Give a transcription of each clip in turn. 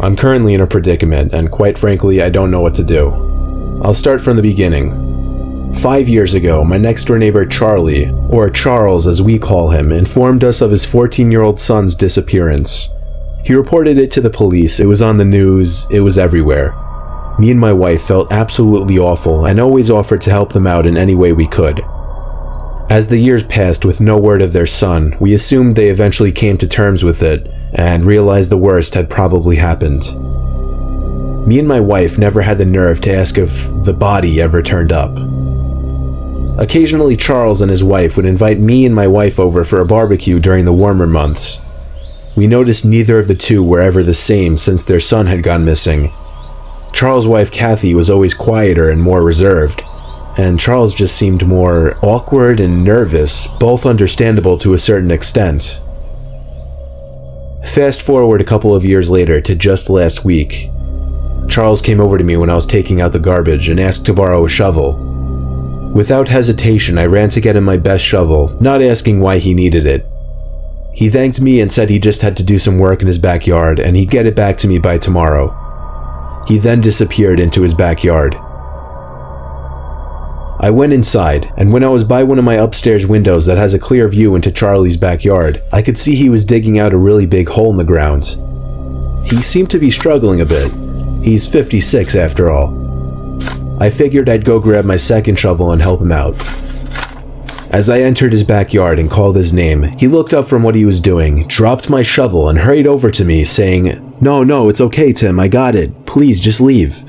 I'm currently in a predicament, and quite frankly, I don't know what to do. I'll start from the beginning. 5 years ago, my next-door neighbor Charlie, or Charles as we call him, informed us of his 14-year-old son's disappearance. He reported it to the police, it was on the news, it was everywhere. Me and my wife felt absolutely awful and always offered to help them out in any way we could. As the years passed with no word of their son, we assumed they eventually came to terms with it and realized the worst had probably happened. Me and my wife never had the nerve to ask if the body ever turned up. Occasionally, Charles and his wife would invite me and my wife over for a barbecue during the warmer months. We noticed neither of the two were ever the same since their son had gone missing. Charles' wife Kathy was always quieter and more reserved, and Charles just seemed more awkward and nervous, both understandable to a certain extent. Fast forward a couple of years later to just last week. Charles came over to me when I was taking out the garbage and asked to borrow a shovel. Without hesitation, I ran to get him my best shovel, not asking why he needed it. He thanked me and said he just had to do some work in his backyard and he'd get it back to me by tomorrow. He then disappeared into his backyard. I went inside, and when I was by one of my upstairs windows that has a clear view into Charlie's backyard, I could see he was digging out a really big hole in the ground. He seemed to be struggling a bit. He's 56 after all. I figured I'd go grab my second shovel and help him out. As I entered his backyard and called his name, he looked up from what he was doing, dropped my shovel, and hurried over to me, saying, No, it's okay, Tim, I got it. Please, just leave."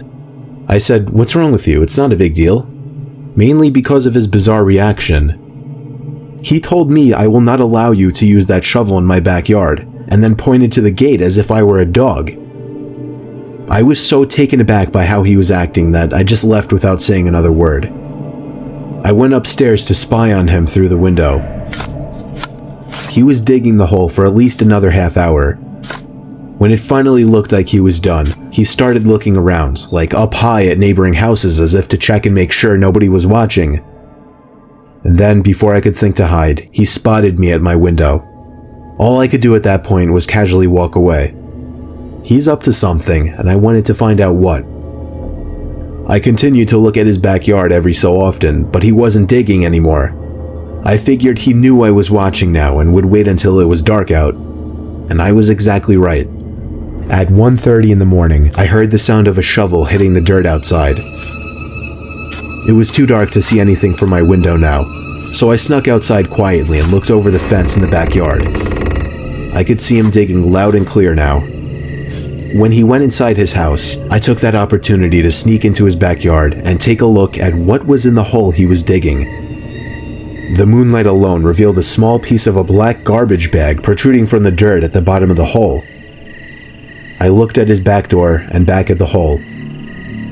I said, "What's wrong with you? It's not a big deal." Mainly because of his bizarre reaction. He told me I will not allow you to use that shovel in my backyard, and then pointed to the gate as if I were a dog. I was so taken aback by how he was acting that I just left without saying another word. I went upstairs to spy on him through the window. He was digging the hole for at least another half hour. When it finally looked like he was done, he started looking around, like up high at neighboring houses as if to check and make sure nobody was watching. And then, before I could think to hide, he spotted me at my window. All I could do at that point was casually walk away. He's up to something, and I wanted to find out what. I continued to look at his backyard every so often, but he wasn't digging anymore. I figured he knew I was watching now and would wait until it was dark out. And I was exactly right. At 1:30 in the morning, I heard the sound of a shovel hitting the dirt outside. It was too dark to see anything from my window now, so I snuck outside quietly and looked over the fence in the backyard. I could see him digging loud and clear now. When he went inside his house, I took that opportunity to sneak into his backyard and take a look at what was in the hole he was digging. The moonlight alone revealed a small piece of a black garbage bag protruding from the dirt at the bottom of the hole. I looked at his back door and back at the hole.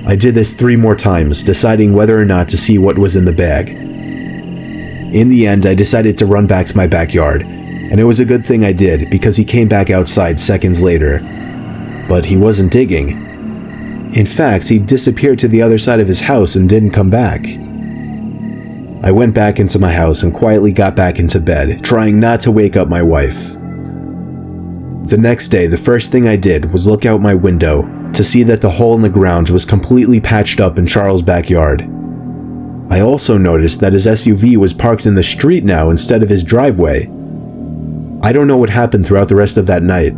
I did this 3 more times, deciding whether or not to see what was in the bag. In the end, I decided to run back to my backyard, and it was a good thing I did because he came back outside seconds later. But he wasn't digging. In fact, he disappeared to the other side of his house and didn't come back. I went back into my house and quietly got back into bed, trying not to wake up my wife. The next day, the first thing I did was look out my window to see that the hole in the ground was completely patched up in Charles' backyard. I also noticed that his SUV was parked in the street now instead of his driveway. I don't know what happened throughout the rest of that night,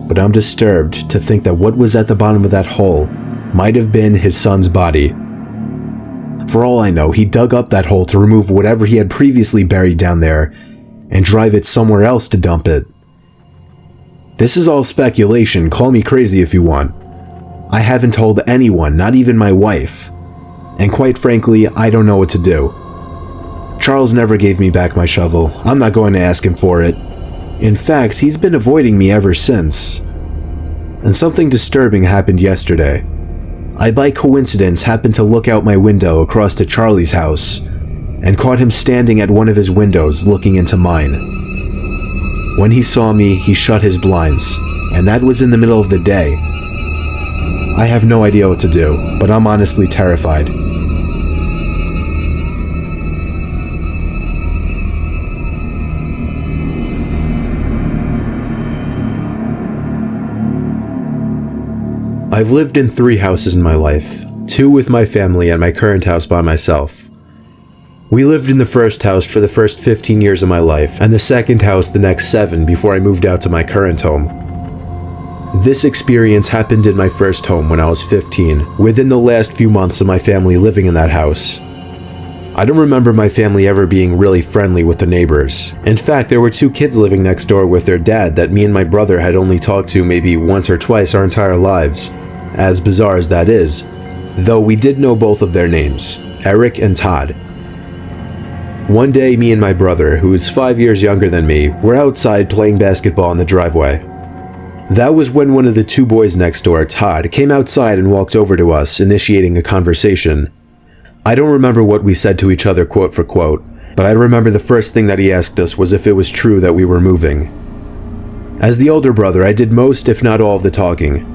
but I'm disturbed to think that what was at the bottom of that hole might have been his son's body. For all I know, he dug up that hole to remove whatever he had previously buried down there and drive it somewhere else to dump it. This is all speculation, call me crazy if you want. I haven't told anyone, not even my wife. And quite frankly, I don't know what to do. Charles never gave me back my shovel. I'm not going to ask him for it. In fact, he's been avoiding me ever since. And something disturbing happened yesterday. I by coincidence happened to look out my window across to Charlie's house and caught him standing at one of his windows looking into mine. When he saw me, he shut his blinds, and that was in the middle of the day. I have no idea what to do, but I'm honestly terrified. I've lived in 3 houses in my life, 2 with my family and my current house by myself. We lived in the first house for the first 15 years of my life, and the second house the next 7 before I moved out to my current home. This experience happened in my first home when I was 15, within the last few months of my family living in that house. I don't remember my family ever being really friendly with the neighbors. In fact, there were 2 kids living next door with their dad that me and my brother had only talked to maybe once or twice our entire lives. As bizarre as that is, though we did know both of their names, Eric and Todd. One day, me and my brother, who is 5 years younger than me, were outside playing basketball in the driveway. That was when one of the 2 boys next door, Todd, came outside and walked over to us, initiating a conversation. I don't remember what we said to each other quote for quote, but I remember the first thing that he asked us was if it was true that we were moving. As the older brother, I did most, if not all, of the talking.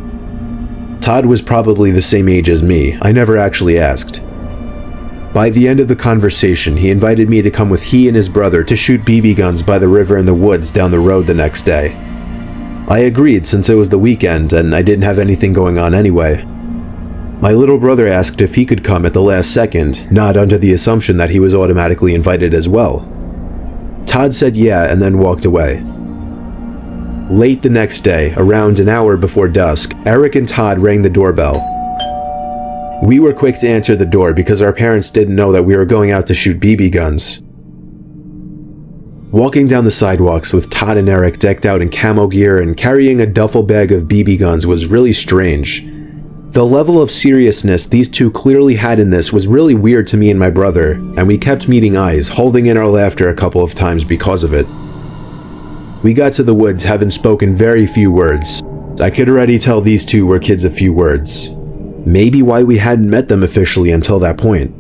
Todd was probably the same age as me. I never actually asked. By the end of the conversation, he invited me to come with he and his brother to shoot BB guns by the river in the woods down the road the next day. I agreed since it was the weekend and I didn't have anything going on anyway. My little brother asked if he could come at the last second, not under the assumption that he was automatically invited as well. Todd said yeah and then walked away. Late the next day, around an hour before dusk, Eric and Todd rang the doorbell. We were quick to answer the door because our parents didn't know that we were going out to shoot BB guns. Walking down the sidewalks with Todd and Eric decked out in camo gear and carrying a duffel bag of BB guns was really strange. The level of seriousness these 2 clearly had in this was really weird to me and my brother, and we kept meeting eyes, holding in our laughter a couple of times because of it. We got to the woods having spoken very few words. I could already tell these 2 were kids of few words. Maybe why we hadn't met them officially until that point.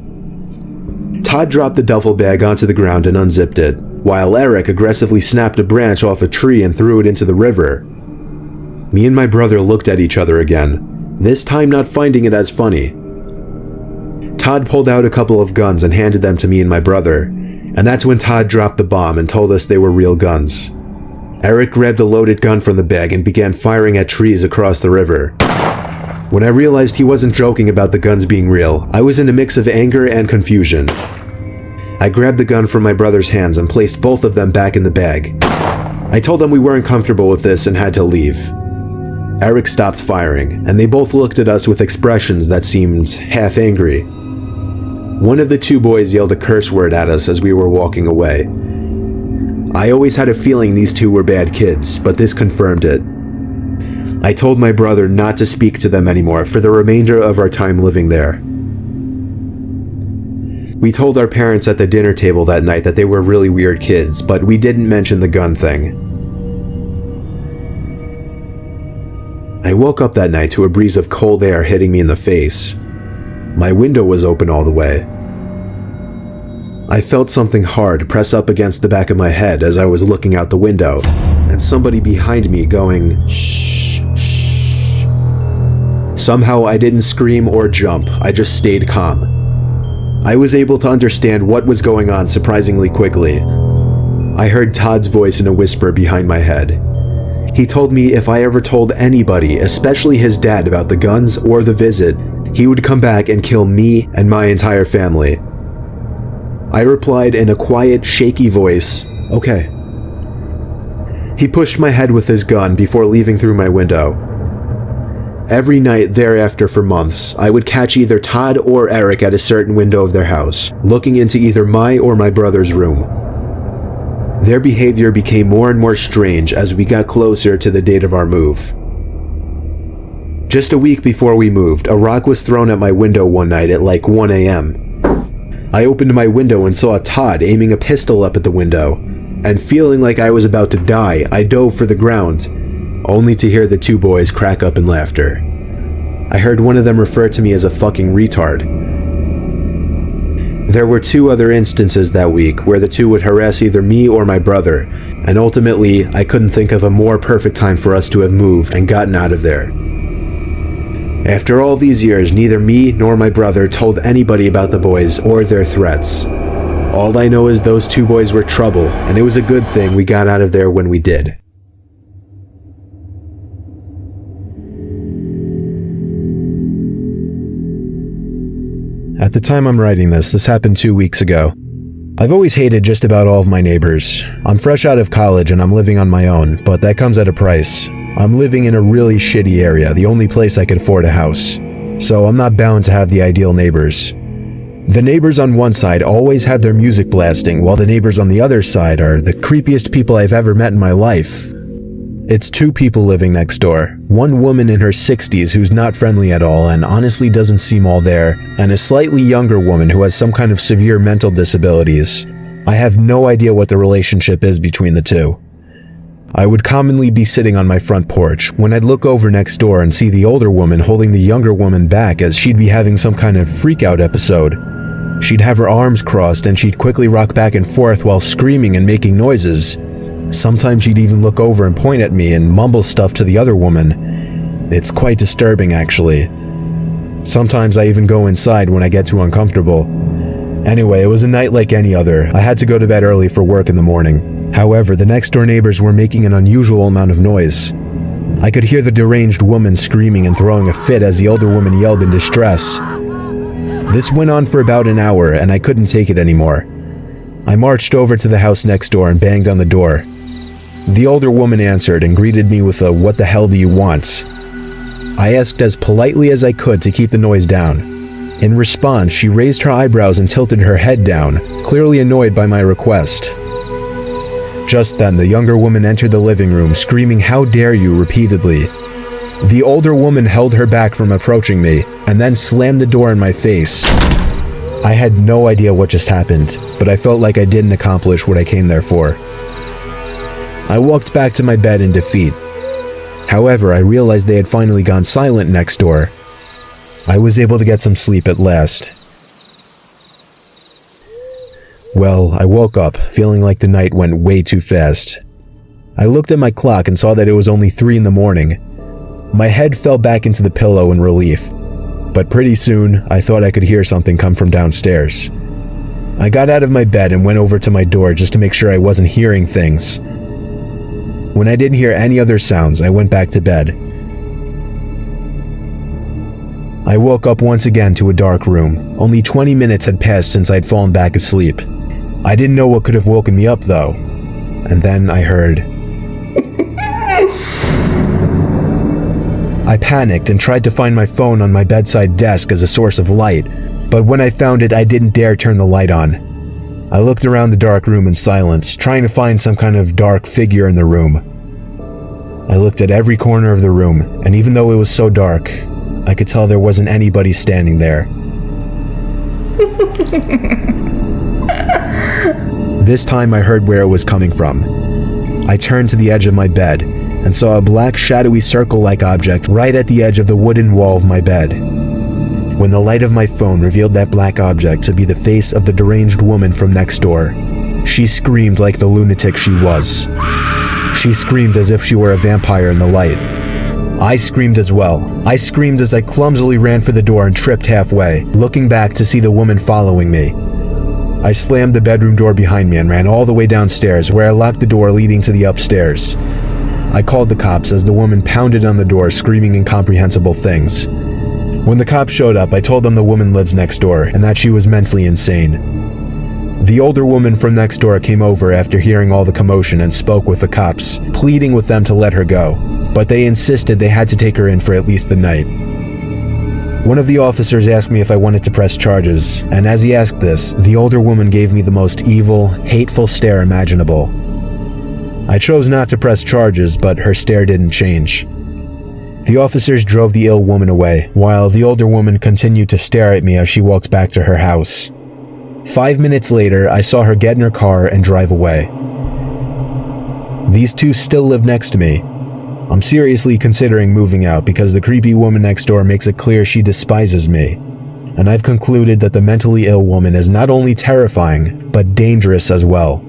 Todd dropped the duffel bag onto the ground and unzipped it, while Eric aggressively snapped a branch off a tree and threw it into the river. Me and my brother looked at each other again, this time not finding it as funny. Todd pulled out a couple of guns and handed them to me and my brother, and that's when Todd dropped the bomb and told us they were real guns. Eric grabbed a loaded gun from the bag and began firing at trees across the river. When I realized he wasn't joking about the guns being real, I was in a mix of anger and confusion. I grabbed the gun from my brother's hands and placed both of them back in the bag. I told them we weren't comfortable with this and had to leave. Eric stopped firing, and they both looked at us with expressions that seemed half angry. One of the 2 boys yelled a curse word at us as we were walking away. I always had a feeling these 2 were bad kids, but this confirmed it. I told my brother not to speak to them anymore for the remainder of our time living there. We told our parents at the dinner table that night that they were really weird kids, but we didn't mention the gun thing. I woke up that night to a breeze of cold air hitting me in the face. My window was open all the way. I felt something hard press up against the back of my head as I was looking out the window, and somebody behind me going, "Shh, shh." Somehow I didn't scream or jump, I just stayed calm. I was able to understand what was going on surprisingly quickly. I heard Todd's voice in a whisper behind my head. He told me if I ever told anybody, especially his dad, about the guns or the visit, he would come back and kill me and my entire family. I replied in a quiet, shaky voice, "Okay." He pushed my head with his gun before leaving through my window. Every night thereafter for months, I would catch either Todd or Eric at a certain window of their house, looking into either my or my brother's room. Their behavior became more and more strange as we got closer to the date of our move. Just a week before we moved, a rock was thrown at my window one night at like 1 a.m. I opened my window and saw Todd aiming a pistol up at the window, and feeling like I was about to die, I dove for the ground, only to hear the 2 boys crack up in laughter. I heard one of them refer to me as a fucking retard. There were 2 other instances that week where the 2 would harass either me or my brother, and ultimately, I couldn't think of a more perfect time for us to have moved and gotten out of there. After all these years, neither me nor my brother told anybody about the boys or their threats. All I know is those 2 boys were trouble, and it was a good thing we got out of there when we did. At the time I'm writing this happened 2 weeks ago. I've always hated just about all of my neighbors. I'm fresh out of college and I'm living on my own, but that comes at a price. I'm living in a really shitty area, the only place I could afford a house. So I'm not bound to have the ideal neighbors. The neighbors on one side always have their music blasting, while the neighbors on the other side are the creepiest people I've ever met in my life. It's 2 people living next door. One woman in her 60s who's not friendly at all and honestly doesn't seem all there, and a slightly younger woman who has some kind of severe mental disabilities. I have no idea what the relationship is between the 2. I would commonly be sitting on my front porch when I'd look over next door and see the older woman holding the younger woman back as she'd be having some kind of freak-out episode. She'd have her arms crossed and she'd quickly rock back and forth while screaming and making noises. Sometimes she'd even look over and point at me and mumble stuff to the other woman. It's quite disturbing, actually. Sometimes I even go inside when I get too uncomfortable. Anyway, it was a night like any other. I had to go to bed early for work in the morning. However, the next door neighbors were making an unusual amount of noise. I could hear the deranged woman screaming and throwing a fit as the older woman yelled in distress. This went on for about an hour and I couldn't take it anymore. I marched over to the house next door and banged on the door. The older woman answered and greeted me with a "What the hell do you want?" I asked as politely as I could to keep the noise down. In response, she raised her eyebrows and tilted her head down, clearly annoyed by my request. Just then, the younger woman entered the living room, screaming "How dare you!" repeatedly. The older woman held her back from approaching me, and then slammed the door in my face. I had no idea what just happened, but I felt like I didn't accomplish what I came there for. I walked back to my bed in defeat. However, I realized they had finally gone silent next door. I was able to get some sleep at last. Well, I woke up, feeling like the night went way too fast. I looked at my clock and saw that it was only 3 in the morning. My head fell back into the pillow in relief, but pretty soon, I thought I could hear something come from downstairs. I got out of my bed and went over to my door just to make sure I wasn't hearing things. When I didn't hear any other sounds, I went back to bed. I woke up once again to a dark room. Only 20 minutes had passed since I'd fallen back asleep. I didn't know what could have woken me up, though. And then I heard. I panicked and tried to find my phone on my bedside desk as a source of light, but when I found it, I didn't dare turn the light on. I looked around the dark room in silence, trying to find some kind of dark figure in the room. I looked at every corner of the room, and even though it was so dark, I could tell there wasn't anybody standing there. This time I heard where it was coming from. I turned to the edge of my bed and saw a black shadowy circle-like object right at the edge of the wooden wall of my bed. When the light of my phone revealed that black object to be the face of the deranged woman from next door, she screamed like the lunatic she was. She screamed as if she were a vampire in the light. I screamed as well. I screamed as I clumsily ran for the door and tripped halfway, looking back to see the woman following me. I slammed the bedroom door behind me and ran all the way downstairs, where I locked the door leading to the upstairs. I called the cops as the woman pounded on the door, screaming incomprehensible things. When the cops showed up, I told them the woman lives next door and that she was mentally insane. The older woman from next door came over after hearing all the commotion and spoke with the cops, pleading with them to let her go, but they insisted they had to take her in for at least the night. One of the officers asked me if I wanted to press charges, and as he asked this, the older woman gave me the most evil, hateful stare imaginable. I chose not to press charges, but her stare didn't change. The officers drove the ill woman away, while the older woman continued to stare at me as she walked back to her house. 5 minutes later, I saw her get in her car and drive away. These two still live next to me. I'm seriously considering moving out because the creepy woman next door makes it clear she despises me. And I've concluded that the mentally ill woman is not only terrifying, but dangerous as well.